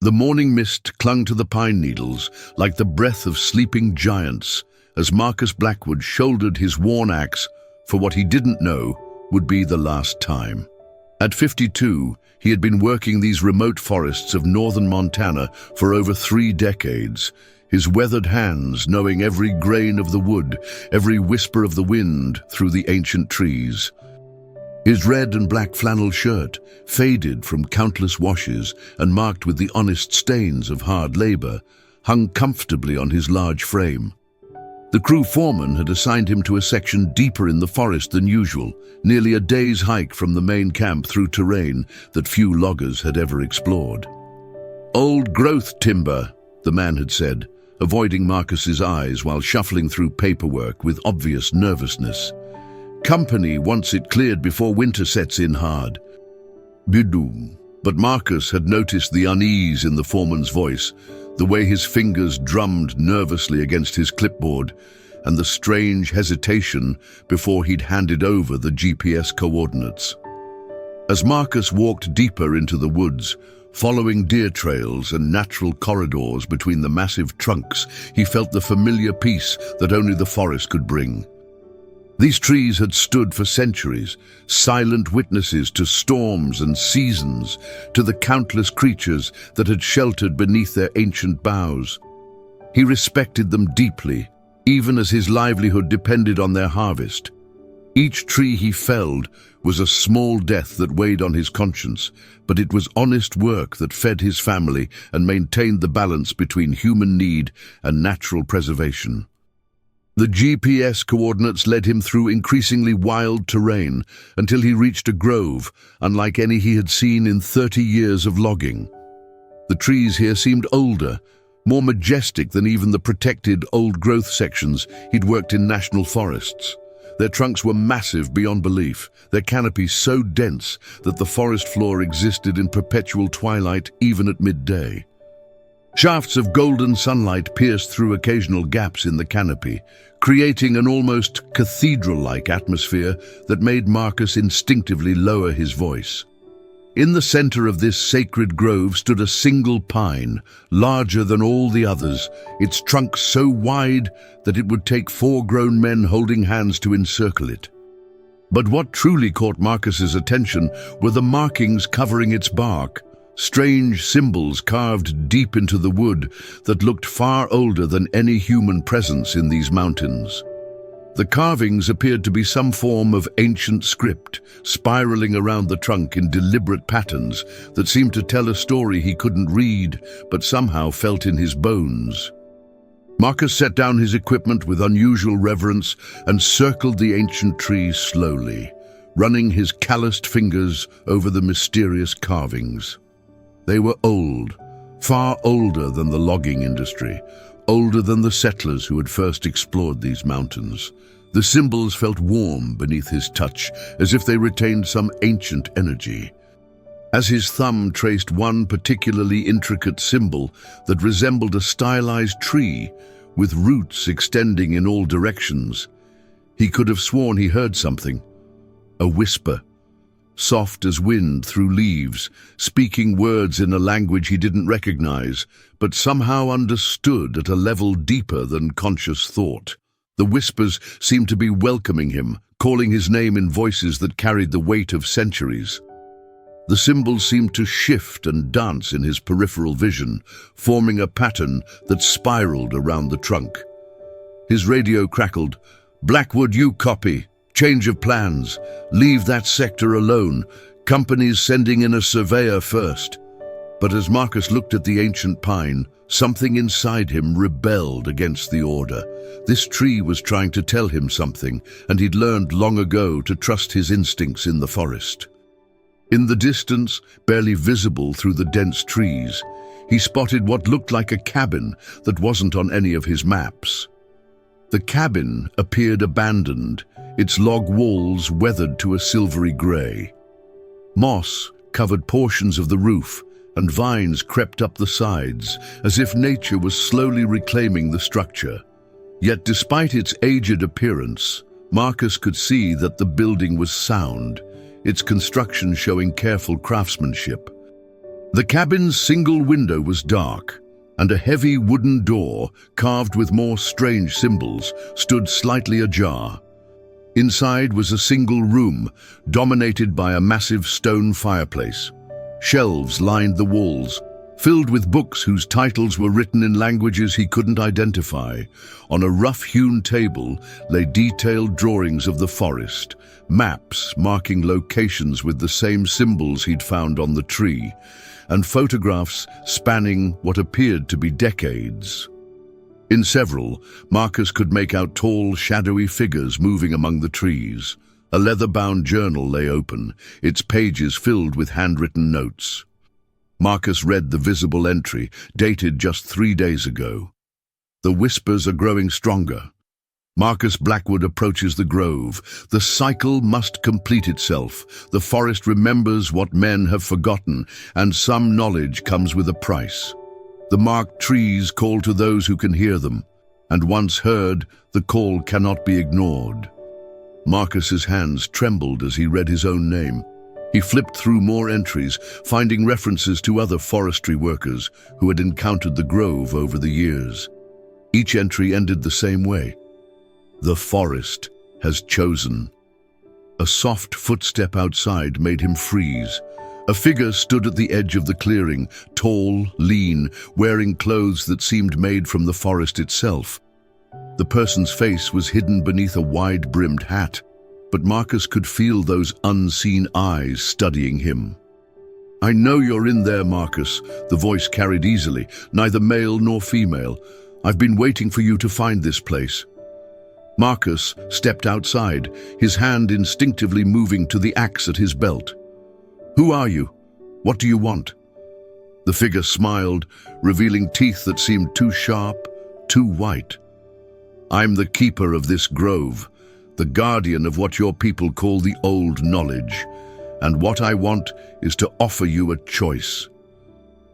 The morning mist clung to the pine needles like the breath of sleeping giants as Marcus Blackwood shouldered his worn axe for what he didn't know would be the last time. At 52, he had been working these remote forests of northern Montana for over 3 decades, his weathered hands knowing every grain of the wood, every whisper of the wind through the ancient trees. His red and black flannel shirt, faded from countless washes and marked with the honest stains of hard labor, hung comfortably on his large frame. The crew foreman had assigned him to a section deeper in the forest than usual, nearly a day's hike from the main camp through terrain that few loggers had ever explored. "Old growth timber," the man had said, avoiding Marcus's eyes while shuffling through paperwork with obvious nervousness. "Company wants it cleared before winter sets in hard." Bidoom. But Marcus had noticed the unease in the foreman's voice, the way his fingers drummed nervously against his clipboard, and the strange hesitation before he'd handed over the GPS coordinates. As Marcus walked deeper into the woods, following deer trails and natural corridors between the massive trunks, he felt the familiar peace that only the forest could bring. These trees had stood for centuries, silent witnesses to storms and seasons, to the countless creatures that had sheltered beneath their ancient boughs. He respected them deeply, even as his livelihood depended on their harvest. Each tree he felled was a small death that weighed on his conscience, but it was honest work that fed his family and maintained the balance between human need and natural preservation. The GPS coordinates led him through increasingly wild terrain until he reached a grove, unlike any he had seen in 30 years of logging. The trees here seemed older, more majestic than even the protected old-growth sections he'd worked in national forests. Their trunks were massive beyond belief, their canopies so dense that the forest floor existed in perpetual twilight even at midday. Shafts of golden sunlight pierced through occasional gaps in the canopy, creating an almost cathedral-like atmosphere that made Marcus instinctively lower his voice. In the center of this sacred grove stood a single pine, larger than all the others, its trunk so wide that it would take 4 grown men holding hands to encircle it. But what truly caught Marcus's attention were the markings covering its bark, strange symbols carved deep into the wood that looked far older than any human presence in these mountains. The carvings appeared to be some form of ancient script, spiraling around the trunk in deliberate patterns that seemed to tell a story he couldn't read, but somehow felt in his bones. Marcus set down his equipment with unusual reverence and circled the ancient trees slowly, running his calloused fingers over the mysterious carvings. They were old, far older than the logging industry, older than the settlers who had first explored these mountains. The symbols felt warm beneath his touch, as if they retained some ancient energy. As his thumb traced one particularly intricate symbol that resembled a stylized tree with roots extending in all directions, he could have sworn he heard something, a whisper, soft as wind through leaves, speaking words in a language he didn't recognize, but somehow understood at a level deeper than conscious thought. The whispers seemed to be welcoming him, calling his name in voices that carried the weight of centuries. The symbols seemed to shift and dance in his peripheral vision, forming a pattern that spiraled around the trunk. His radio crackled, "Blackwood, you copy. Change of plans. Leave that sector alone. Companies sending in a surveyor first." But as Marcus looked at the ancient pine, something inside him rebelled against the order. This tree was trying to tell him something, and he'd learned long ago to trust his instincts in the forest. In the distance, barely visible through the dense trees, he spotted what looked like a cabin that wasn't on any of his maps. The cabin appeared abandoned, its log walls weathered to a silvery gray. Moss covered portions of the roof, and vines crept up the sides, as if nature was slowly reclaiming the structure. Yet despite its aged appearance, Marcus could see that the building was sound, its construction showing careful craftsmanship. The cabin's single window was dark, and a heavy wooden door, carved with more strange symbols, stood slightly ajar. Inside was a single room, dominated by a massive stone fireplace. Shelves lined the walls, filled with books whose titles were written in languages he couldn't identify. On a rough-hewn table lay detailed drawings of the forest, maps marking locations with the same symbols he'd found on the tree, and photographs spanning what appeared to be decades. In several, Marcus could make out tall, shadowy figures moving among the trees. A leather-bound journal lay open, its pages filled with handwritten notes. Marcus read the visible entry, dated just 3 days ago. The whispers are growing stronger. Marcus Blackwood approaches the grove. The cycle must complete itself. The forest remembers what men have forgotten, and some knowledge comes with a price. The marked trees call to those who can hear them, and once heard, the call cannot be ignored. Marcus's hands trembled as he read his own name. He flipped through more entries, finding references to other forestry workers who had encountered the grove over the years. Each entry ended the same way. The forest has chosen. A soft footstep outside made him freeze. A figure stood at the edge of the clearing, tall, lean, wearing clothes that seemed made from the forest itself. The person's face was hidden beneath a wide-brimmed hat, but Marcus could feel those unseen eyes studying him. "I know you're in there, Marcus," the voice carried easily, neither male nor female. "I've been waiting for you to find this place." Marcus stepped outside, his hand instinctively moving to the axe at his belt. "Who are you? What do you want?" The figure smiled, revealing teeth that seemed too sharp, too white. "I'm the keeper of this grove, the guardian of what your people call the old knowledge, and what I want is to offer you a choice."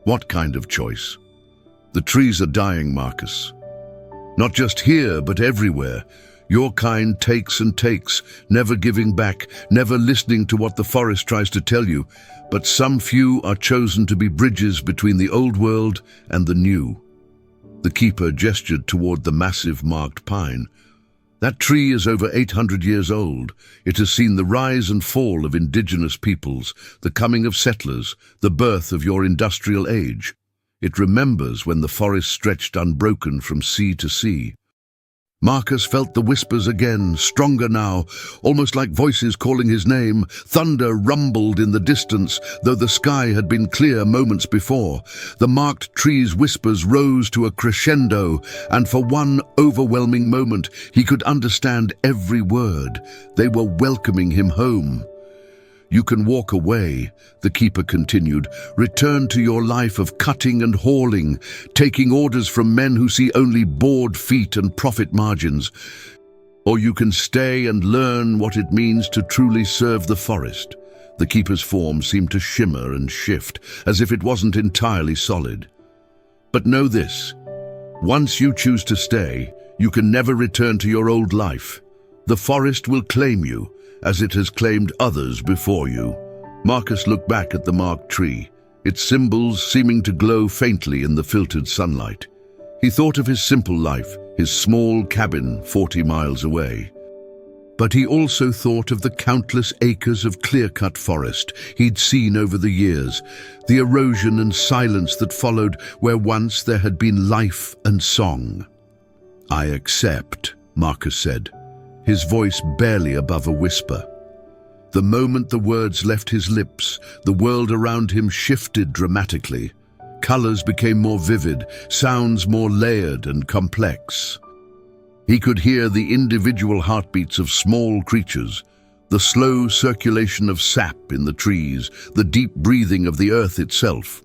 "What kind of choice?" "The trees are dying, Marcus. Not just here, but everywhere. Your kind takes and takes, never giving back, never listening to what the forest tries to tell you, but some few are chosen to be bridges between the old world and the new." The keeper gestured toward the massive marked pine. "That tree is over 800 years old. It has seen the rise and fall of indigenous peoples, the coming of settlers, the birth of your industrial age. It remembers when the forest stretched unbroken from sea to sea." Marcus felt the whispers again, stronger now, almost like voices calling his name. Thunder rumbled in the distance, though the sky had been clear moments before. The marked trees' whispers rose to a crescendo, and for one overwhelming moment, he could understand every word. They were welcoming him home. "You can walk away," the keeper continued. "Return to your life of cutting and hauling, taking orders from men who see only bored feet and profit margins. Or you can stay and learn what it means to truly serve the forest." The keeper's form seemed to shimmer and shift, as if it wasn't entirely solid. "But know this, once you choose to stay, you can never return to your old life. The forest will claim you, as it has claimed others before you." Marcus looked back at the marked tree, its symbols seeming to glow faintly in the filtered sunlight. He thought of his simple life, his small cabin 40 miles away. But he also thought of the countless acres of clear-cut forest he'd seen over the years, the erosion and silence that followed where once there had been life and song. "I accept," Marcus said, his voice barely above a whisper. The moment the words left his lips, the world around him shifted dramatically. Colors became more vivid, sounds more layered and complex. He could hear the individual heartbeats of small creatures, the slow circulation of sap in the trees, the deep breathing of the earth itself.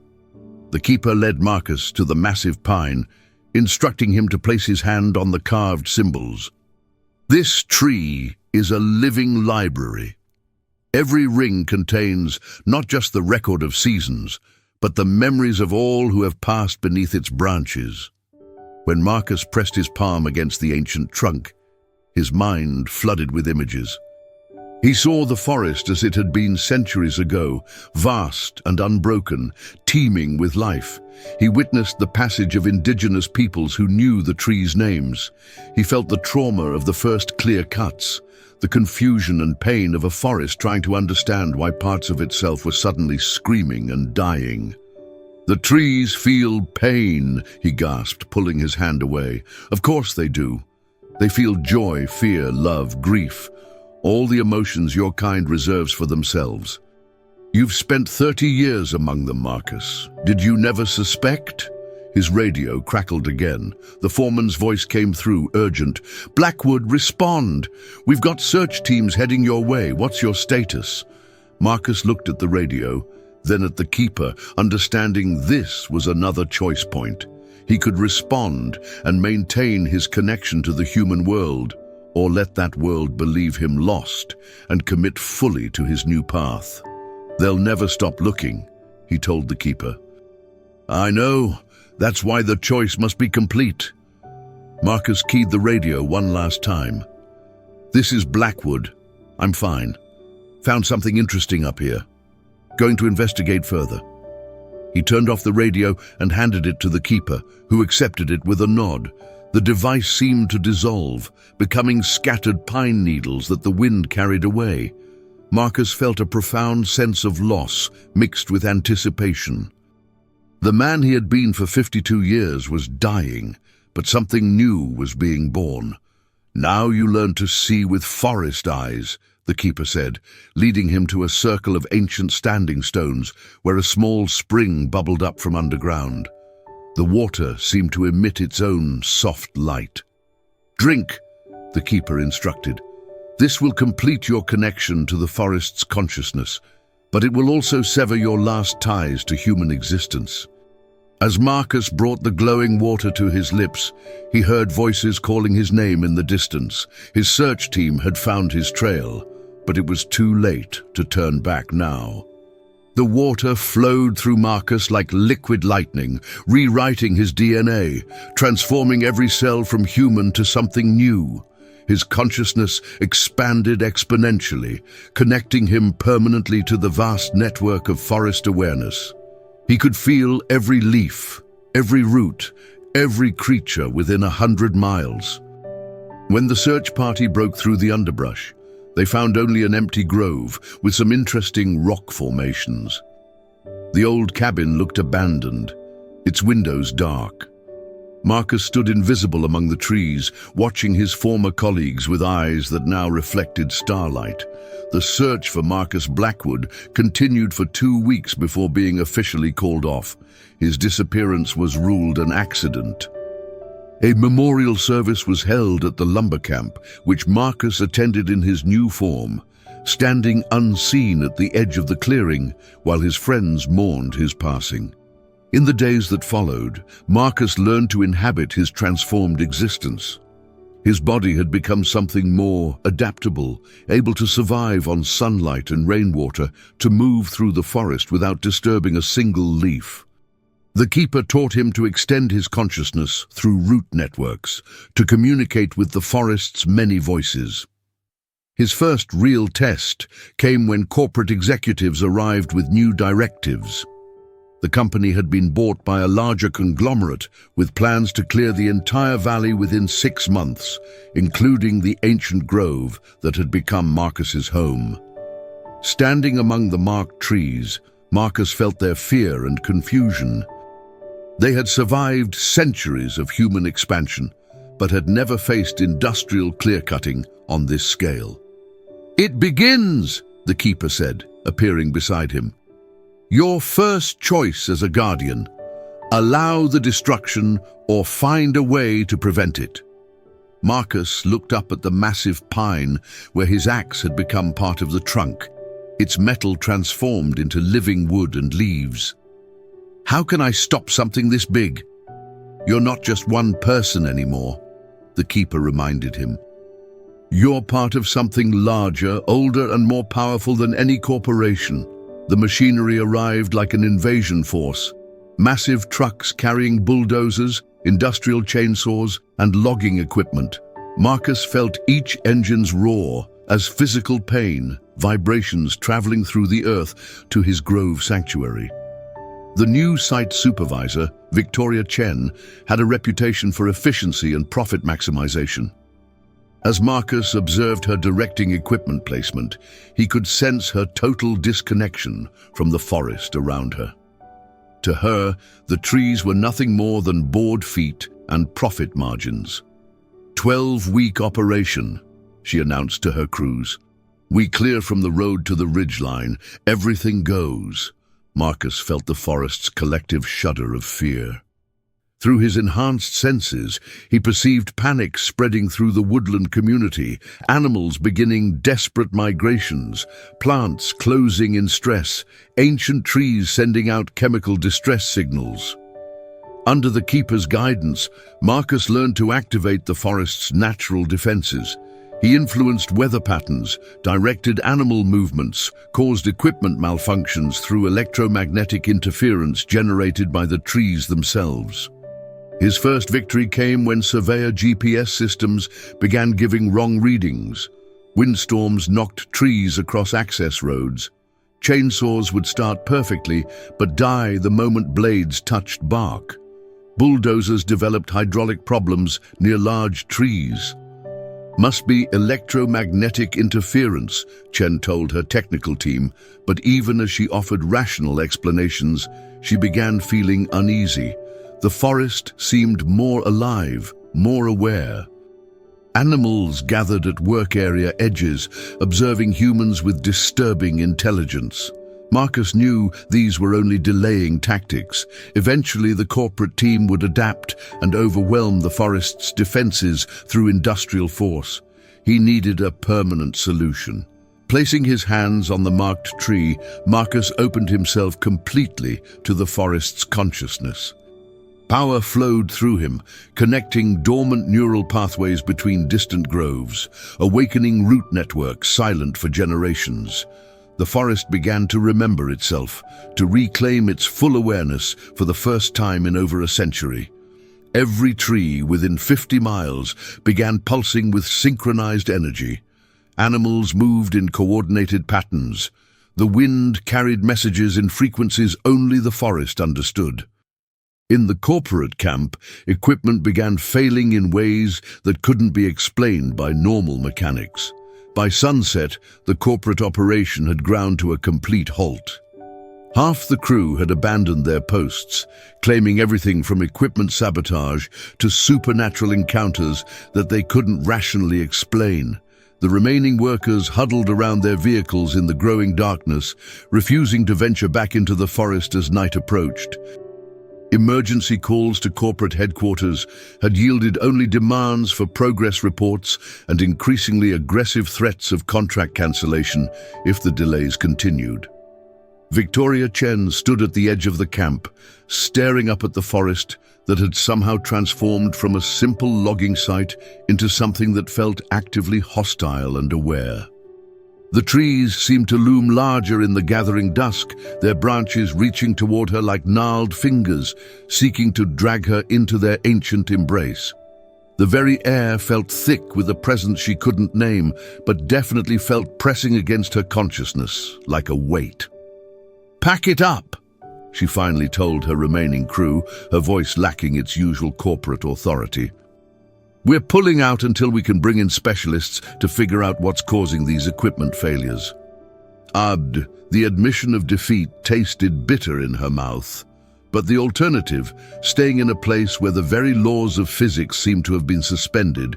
The keeper led Marcus to the massive pine, instructing him to place his hand on the carved symbols. "This tree is a living library. Every ring contains not just the record of seasons, but the memories of all who have passed beneath its branches." When Marcus pressed his palm against the ancient trunk, his mind flooded with images. He saw the forest as it had been centuries ago, vast and unbroken, teeming with life. He witnessed the passage of indigenous peoples who knew the trees' names. He felt the trauma of the first clear cuts, the confusion and pain of a forest trying to understand why parts of itself were suddenly screaming and dying. "The trees feel pain," he gasped, pulling his hand away. "Of course they do. They feel joy, fear, love, grief. All the emotions your kind reserves for themselves. You've spent 30 years among them, Marcus. Did you never suspect?" His radio crackled again. The foreman's voice came through, urgent. "Blackwood, respond! We've got search teams heading your way. What's your status?" Marcus looked at the radio, then at the keeper, understanding this was another choice point. He could respond and maintain his connection to the human world, or let that world believe him lost and commit fully to his new path. "They'll never stop looking," he told the keeper. "I know. That's why the choice must be complete." Marcus keyed the radio one last time. "This is Blackwood. I'm fine. Found something interesting up here. Going to investigate further." He turned off the radio and handed it to the keeper, who accepted it with a nod. The device seemed to dissolve, becoming scattered pine needles that the wind carried away. Marcus felt a profound sense of loss mixed with anticipation. The man he had been for 52 years was dying, but something new was being born. "Now you learn to see with forest eyes," the keeper said, leading him to a circle of ancient standing stones where a small spring bubbled up from underground. The water seemed to emit its own soft light. "Drink," the keeper instructed. "This will complete your connection to the forest's consciousness, but it will also sever your last ties to human existence." As Marcus brought the glowing water to his lips, he heard voices calling his name in the distance. His search team had found his trail, but it was too late to turn back now. The water flowed through Marcus like liquid lightning, rewriting his DNA, transforming every cell from human to something new. His consciousness expanded exponentially, connecting him permanently to the vast network of forest awareness. He could feel every leaf, every root, every creature within 100 miles. When the search party broke through the underbrush, they found only an empty grove with some interesting rock formations. The old cabin looked abandoned, its windows dark. Marcus stood invisible among the trees, watching his former colleagues with eyes that now reflected starlight. The search for Marcus Blackwood continued for 2 weeks before being officially called off. His disappearance was ruled an accident. A memorial service was held at the lumber camp, which Marcus attended in his new form, standing unseen at the edge of the clearing while his friends mourned his passing. In the days that followed, Marcus learned to inhabit his transformed existence. His body had become something more adaptable, able to survive on sunlight and rainwater, to move through the forest without disturbing a single leaf. The keeper taught him to extend his consciousness through root networks, to communicate with the forest's many voices. His first real test came when corporate executives arrived with new directives. The company had been bought by a larger conglomerate with plans to clear the entire valley within 6 months, including the ancient grove that had become Marcus's home. Standing among the marked trees, Marcus felt their fear and confusion. They had survived centuries of human expansion, but had never faced industrial clear-cutting on this scale. "It begins," the keeper said, appearing beside him. "Your first choice as a guardian. Allow the destruction or find a way to prevent it." Marcus looked up at the massive pine where his axe had become part of the trunk, its metal transformed into living wood and leaves. "How can I stop something this big?" "You're not just one person anymore," the keeper reminded him. "You're part of something larger, older and more powerful than any corporation." The machinery arrived like an invasion force. Massive trucks carrying bulldozers, industrial chainsaws, and logging equipment. Marcus felt each engine's roar, as physical pain, vibrations traveling through the earth to his grove sanctuary. The new site supervisor, Victoria Chen, had a reputation for efficiency and profit maximization. As Marcus observed her directing equipment placement, he could sense her total disconnection from the forest around her. To her, the trees were nothing more than board feet and profit margins. 12-week operation, she announced to her crews. We clear from the road to the ridgeline. Everything goes. Marcus felt the forest's collective shudder of fear. Through his enhanced senses, he perceived panic spreading through the woodland community, animals beginning desperate migrations, plants closing in stress, ancient trees sending out chemical distress signals. Under the keeper's guidance, Marcus learned to activate the forest's natural defenses. He influenced weather patterns, directed animal movements, caused equipment malfunctions through electromagnetic interference generated by the trees themselves. His first victory came when surveyor GPS systems began giving wrong readings. Windstorms knocked trees across access roads. Chainsaws would start perfectly, but die the moment blades touched bark. Bulldozers developed hydraulic problems near large trees. Must be electromagnetic interference, Chen told her technical team, but even as she offered rational explanations, she began feeling uneasy. The forest seemed more alive, more aware. Animals gathered at work area edges, observing humans with disturbing intelligence. Marcus knew these were only delaying tactics. Eventually, the corporate team would adapt and overwhelm the forest's defenses through industrial force. He needed a permanent solution. Placing his hands on the marked tree, Marcus opened himself completely to the forest's consciousness. Power flowed through him, connecting dormant neural pathways between distant groves, awakening root networks silent for generations. The forest began to remember itself, to reclaim its full awareness for the first time in over a century. Every tree within 50 miles began pulsing with synchronized energy. Animals moved in coordinated patterns. The wind carried messages in frequencies only the forest understood. In the corporate camp, equipment began failing in ways that couldn't be explained by normal mechanics. By sunset, the corporate operation had ground to a complete halt. Half the crew had abandoned their posts, claiming everything from equipment sabotage to supernatural encounters that they couldn't rationally explain. The remaining workers huddled around their vehicles in the growing darkness, refusing to venture back into the forest as night approached. Emergency calls to corporate headquarters had yielded only demands for progress reports and increasingly aggressive threats of contract cancellation if the delays continued. Victoria Chen stood at the edge of the camp, staring up at the forest that had somehow transformed from a simple logging site into something that felt actively hostile and aware. The trees seemed to loom larger in the gathering dusk, their branches reaching toward her like gnarled fingers, seeking to drag her into their ancient embrace. The very air felt thick with a presence she couldn't name, but definitely felt pressing against her consciousness like a weight. "Pack it up," she finally told her remaining crew, her voice lacking its usual corporate authority. "We're pulling out until we can bring in specialists to figure out what's causing these equipment failures." The admission of defeat tasted bitter in her mouth. But the alternative, staying in a place where the very laws of physics seemed to have been suspended,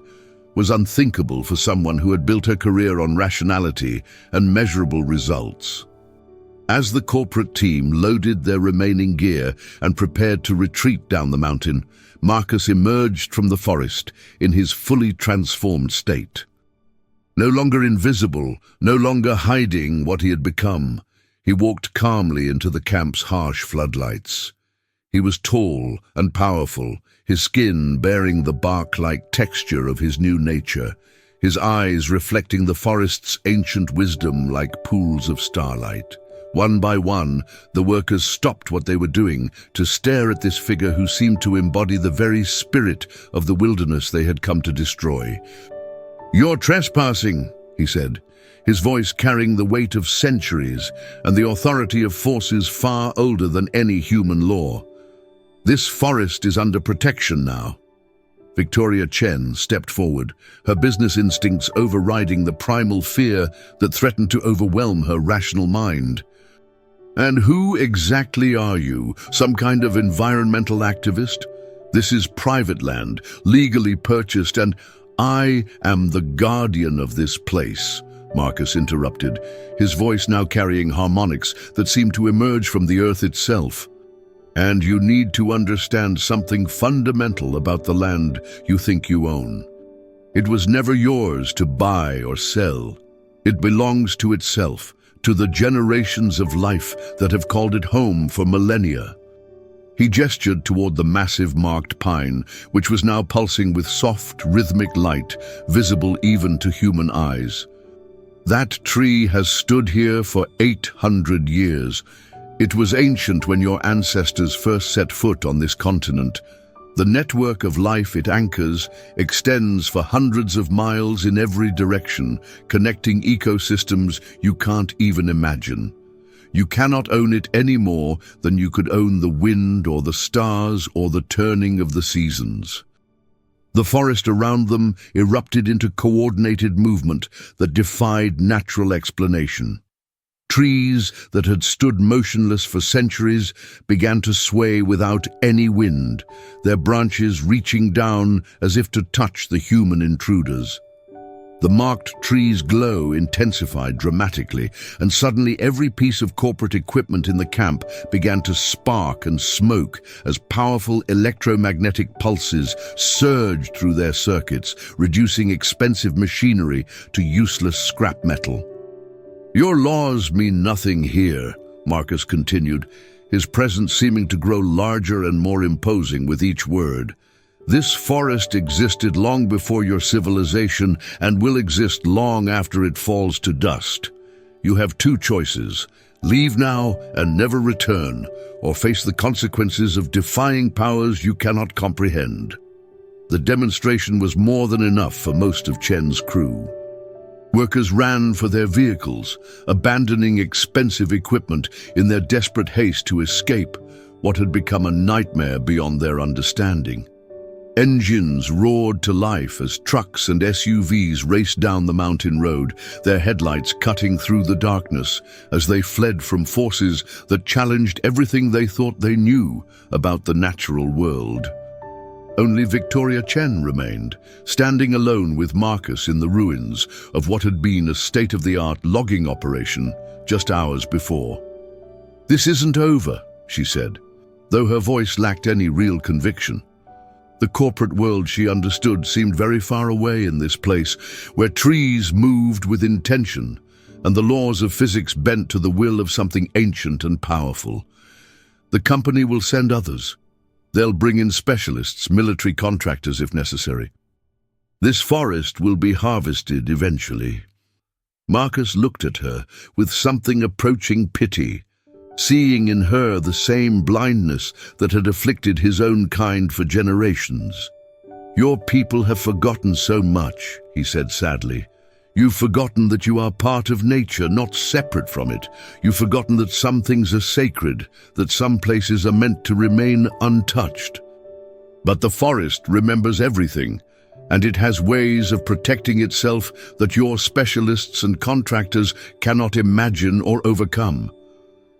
was unthinkable for someone who had built her career on rationality and measurable results. As the corporate team loaded their remaining gear and prepared to retreat down the mountain, Marcus emerged from the forest in his fully transformed state. No longer invisible, no longer hiding what he had become, he walked calmly into the camp's harsh floodlights. He was tall and powerful, his skin bearing the bark-like texture of his new nature, his eyes reflecting the forest's ancient wisdom like pools of starlight. One by one, the workers stopped what they were doing to stare at this figure who seemed to embody the very spirit of the wilderness they had come to destroy. "You're trespassing," he said, his voice carrying the weight of centuries and the authority of forces far older than any human law. This forest is under protection now. Victoria Chen stepped forward, her business instincts overriding the primal fear that threatened to overwhelm her rational mind. And who exactly are you? Some kind of environmental activist? This is private land, legally purchased, and I am the guardian of this place, Marcus interrupted, his voice now carrying harmonics that seemed to emerge from the earth itself. And you need to understand something fundamental about the land you think you own. It was never yours to buy or sell. It belongs to itself, to the generations of life that have called it home for millennia. He gestured toward the massive marked pine, which was now pulsing with soft, rhythmic light, visible even to human eyes. That tree has stood here for 800 years. It was ancient when your ancestors first set foot on this continent. The network of life it anchors extends for hundreds of miles in every direction, connecting ecosystems you can't even imagine. You cannot own it any more than you could own the wind or the stars or the turning of the seasons. The forest around them erupted into coordinated movement that defied natural explanation. Trees that had stood motionless for centuries began to sway without any wind, their branches reaching down as if to touch the human intruders. The marked trees' glow intensified dramatically, and suddenly every piece of corporate equipment in the camp began to spark and smoke as powerful electromagnetic pulses surged through their circuits, reducing expensive machinery to useless scrap metal. Your laws mean nothing here, Marcus continued, his presence seeming to grow larger and more imposing with each word. This forest existed long before your civilization and will exist long after it falls to dust. You have two choices: leave now and never return, or face the consequences of defying powers you cannot comprehend. The demonstration was more than enough for most of Chen's crew. Workers ran for their vehicles, abandoning expensive equipment in their desperate haste to escape what had become a nightmare beyond their understanding. Engines roared to life as trucks and SUVs raced down the mountain road, their headlights cutting through the darkness as they fled from forces that challenged everything they thought they knew about the natural world. Only Victoria Chen remained, standing alone with Marcus in the ruins of what had been a state-of-the-art logging operation just hours before. "This isn't over," she said, though her voice lacked any real conviction. The corporate world she understood seemed very far away in this place, where trees moved with intention, and the laws of physics bent to the will of something ancient and powerful. The company will send others. They'll bring in specialists, military contractors if necessary. This forest will be harvested eventually. Marcus looked at her with something approaching pity, seeing in her the same blindness that had afflicted his own kind for generations. "Your people have forgotten so much," he said sadly. "You've forgotten that you are part of nature, not separate from it. You've forgotten that some things are sacred, that some places are meant to remain untouched. But the forest remembers everything, and it has ways of protecting itself that your specialists and contractors cannot imagine or overcome."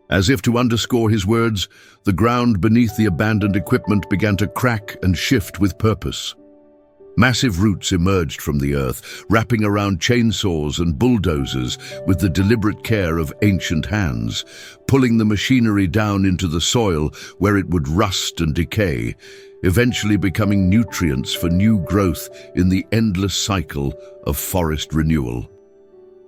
As if to underscore his words, the ground beneath the abandoned equipment began to crack and shift with purpose. Massive roots emerged from the earth, wrapping around chainsaws and bulldozers with the deliberate care of ancient hands, pulling the machinery down into the soil where it would rust and decay, eventually becoming nutrients for new growth in the endless cycle of forest renewal.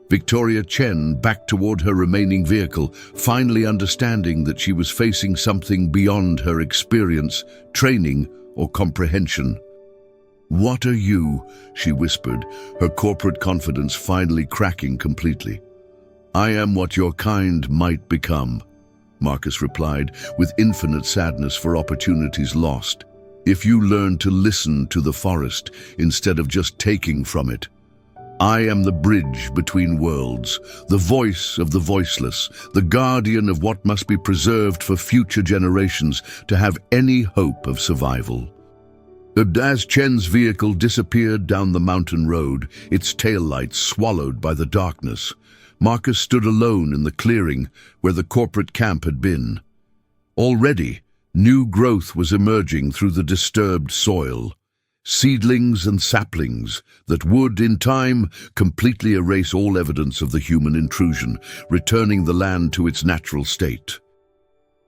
Victoria Chen backed toward her remaining vehicle, finally understanding that she was facing something beyond her experience, training, or comprehension. "What are you?" she whispered, her corporate confidence finally cracking completely. "I am what your kind might become," Marcus replied, with infinite sadness for opportunities lost. "If you learn to listen to the forest instead of just taking from it." I am the bridge between worlds, the voice of the voiceless, the guardian of what must be preserved for future generations to have any hope of survival. As Chen's vehicle disappeared down the mountain road, its taillights swallowed by the darkness, Marcus stood alone in the clearing where the corporate camp had been. Already, new growth was emerging through the disturbed soil. Seedlings and saplings that would, in time, completely erase all evidence of the human intrusion, returning the land to its natural state.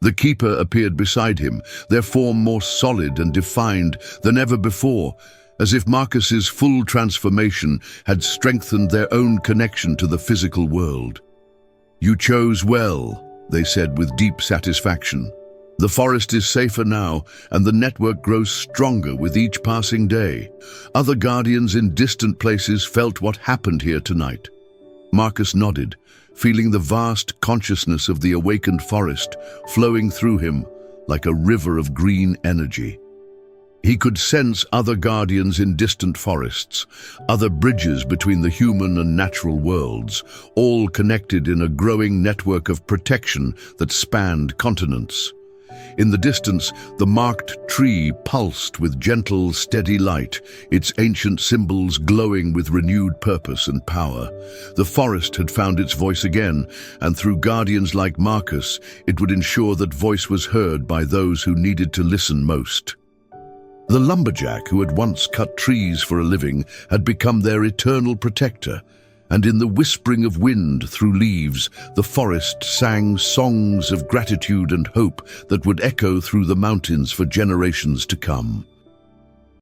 The keeper appeared beside him, their form more solid and defined than ever before, as if Marcus's full transformation had strengthened their own connection to the physical world. "You chose well," they said with deep satisfaction. "The forest is safer now, and the network grows stronger with each passing day." Other guardians in distant places felt what happened here tonight. Marcus nodded, feeling the vast consciousness of the awakened forest flowing through him like a river of green energy. He could sense other guardians in distant forests, other bridges between the human and natural worlds, all connected in a growing network of protection that spanned continents. In the distance, the marked tree pulsed with gentle, steady light, its ancient symbols glowing with renewed purpose and power. The forest had found its voice again, and through guardians like Marcus, it would ensure that voice was heard by those who needed to listen most. The lumberjack who had once cut trees for a living had become their eternal protector, and in the whispering of wind through leaves, the forest sang songs of gratitude and hope that would echo through the mountains for generations to come.